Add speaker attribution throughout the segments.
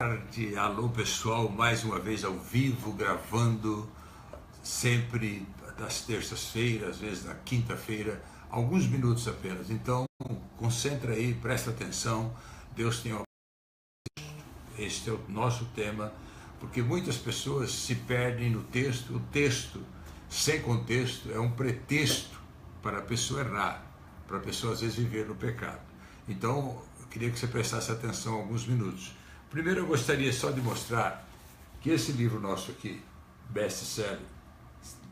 Speaker 1: Tarde, alô pessoal, mais uma vez ao vivo, gravando, sempre das terças-feiras, às vezes na quinta-feira, alguns minutos apenas. Então, concentra aí, presta atenção, Deus tem uma... Este é o nosso tema, porque muitas pessoas se perdem no texto. O texto, sem contexto, é um pretexto para a pessoa errar, para a pessoa às vezes viver no pecado. Então, eu queria que você prestasse atenção alguns minutos. Primeiro eu gostaria só de mostrar que esse livro nosso aqui, best-seller,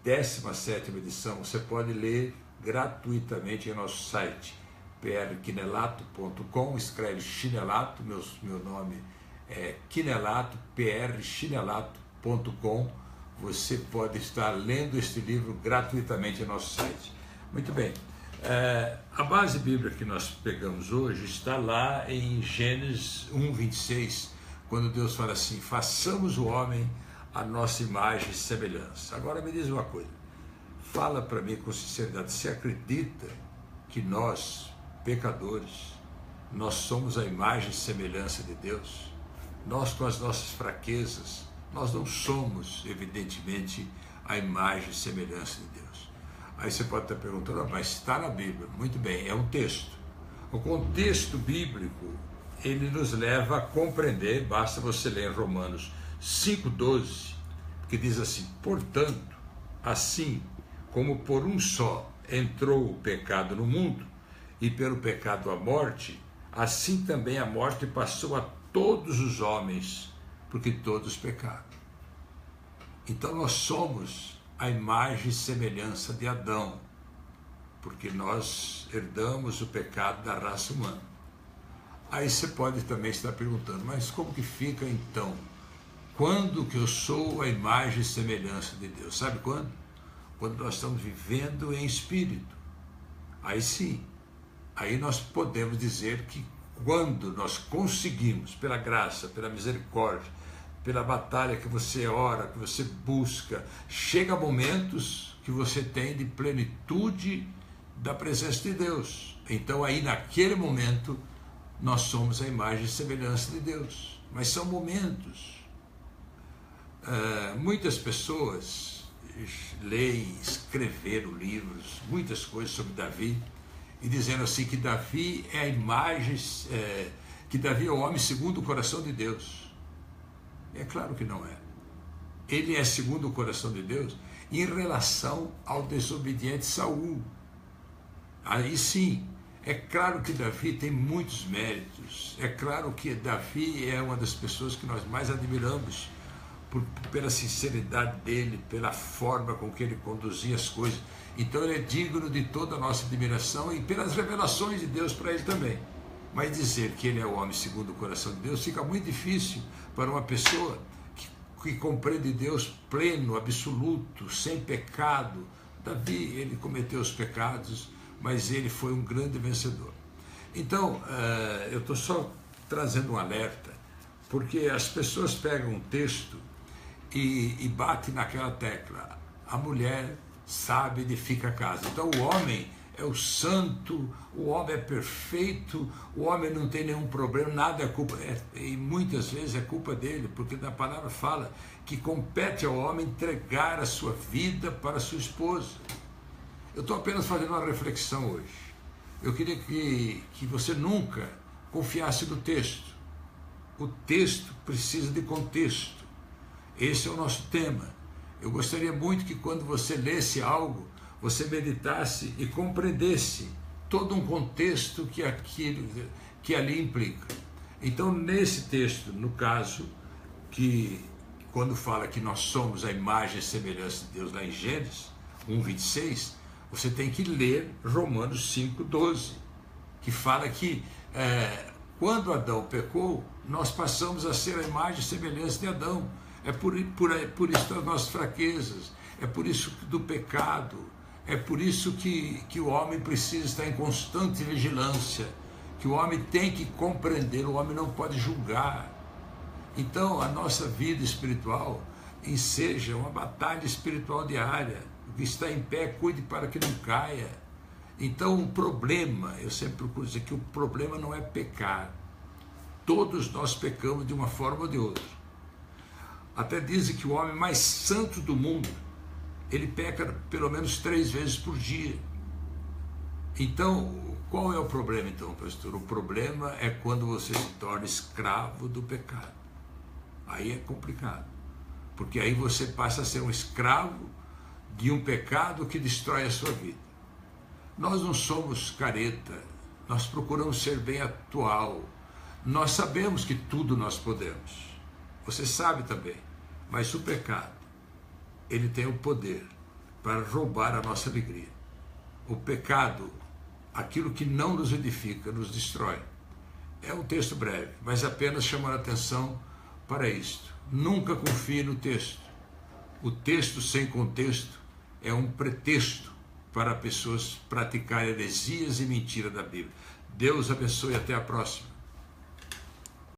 Speaker 1: 17ª edição, você pode ler gratuitamente em nosso site, prchinelato.com, escreve Chinelato, meu nome é Chinelato, prchinelato.com, você pode estar lendo este livro gratuitamente em nosso site. Muito bem. A base bíblica que nós pegamos hoje está lá em Gênesis 1:26, quando Deus fala assim: façamos o homem a nossa imagem e semelhança. Agora me diz uma coisa, fala para mim com sinceridade, você acredita que nós, pecadores, nós somos a imagem e semelhança de Deus? Nós, com as nossas fraquezas, nós não somos, evidentemente, a imagem e semelhança de Deus. Aí você pode estar perguntando, mas está na Bíblia. Muito bem, é um texto. O contexto bíblico, ele nos leva a compreender, basta você ler Romanos 5:12, que diz assim: portanto, assim como por um só entrou o pecado no mundo, e pelo pecado a morte, assim também a morte passou a todos os homens, porque todos pecaram. Então nós somos a imagem e semelhança de Adão, porque nós herdamos o pecado da raça humana. Aí você pode também estar perguntando, mas como que fica então? Quando que eu sou a imagem e semelhança de Deus? Sabe quando? Quando nós estamos vivendo em espírito. Aí sim, aí nós podemos dizer que quando nós conseguimos, pela graça, pela misericórdia, pela batalha que você ora, que você busca, chega momentos que você tem de plenitude da presença de Deus. Então aí naquele momento nós somos a imagem e semelhança de Deus. Mas são momentos. Muitas pessoas leem, escreveram livros, muitas coisas sobre Davi, e dizendo assim que Davi é a imagem, que Davi é o homem segundo o coração de Deus. É claro que não é. Ele é segundo o coração de Deus em relação ao desobediente Saul. Aí sim, é claro que Davi tem muitos méritos. É claro que Davi é uma das pessoas que nós mais admiramos pela sinceridade dele, pela forma com que ele conduzia as coisas. Então ele é digno de toda a nossa admiração e pelas revelações de Deus para ele também. Mas dizer que ele é o homem segundo o coração de Deus fica muito difícil para uma pessoa que compreende Deus pleno, absoluto, sem pecado. Davi, ele cometeu os pecados, mas ele foi um grande vencedor. Então, eu estou só trazendo um alerta, porque as pessoas pegam um texto e batem naquela tecla: a mulher sabe edifica a casa. Então o homem é o santo, o homem é perfeito, o homem não tem nenhum problema, nada é culpa, e muitas vezes é culpa dele, porque na palavra fala que compete ao homem entregar a sua vida para a sua esposa. Eu estou apenas fazendo uma reflexão hoje. Eu queria que você nunca confiasse no texto. O texto precisa de contexto. Esse é o nosso tema. Eu gostaria muito que quando você lesse algo, você meditasse e compreendesse todo um contexto que ali implica. Então, nesse texto, no caso, que quando fala que nós somos a imagem e semelhança de Deus, lá em Gênesis 1:26, você tem que ler Romanos 5:12, que fala que quando Adão pecou, nós passamos a ser a imagem e semelhança de Adão. É por isso das nossas fraquezas, é por isso do pecado, é por isso que o homem precisa estar em constante vigilância, que o homem tem que compreender, o homem não pode julgar. Então a nossa vida espiritual enseja uma batalha espiritual diária. O que está em pé, cuide para que não caia. Então o problema, eu sempre procuro dizer que o problema não é pecar. todos nós pecamos de uma forma ou de outra. Até dizem que o homem mais santo do mundo, ele peca pelo menos 3 vezes por dia. Então, qual é o problema então, pastor? O problema é quando você se torna escravo do pecado. Aí é complicado, porque aí você passa a ser um escravo de um pecado que destrói a sua vida. Nós não somos careta, nós procuramos ser bem atual, nós sabemos que tudo nós podemos, você sabe também, mas o pecado, ele tem o poder para roubar a nossa alegria. O pecado, aquilo que não nos edifica, nos destrói. É um texto breve, mas apenas chamando a atenção para isto. Nunca confie no texto. O texto sem contexto é um pretexto para pessoas praticarem heresias e mentiras da Bíblia. Deus abençoe e até a próxima.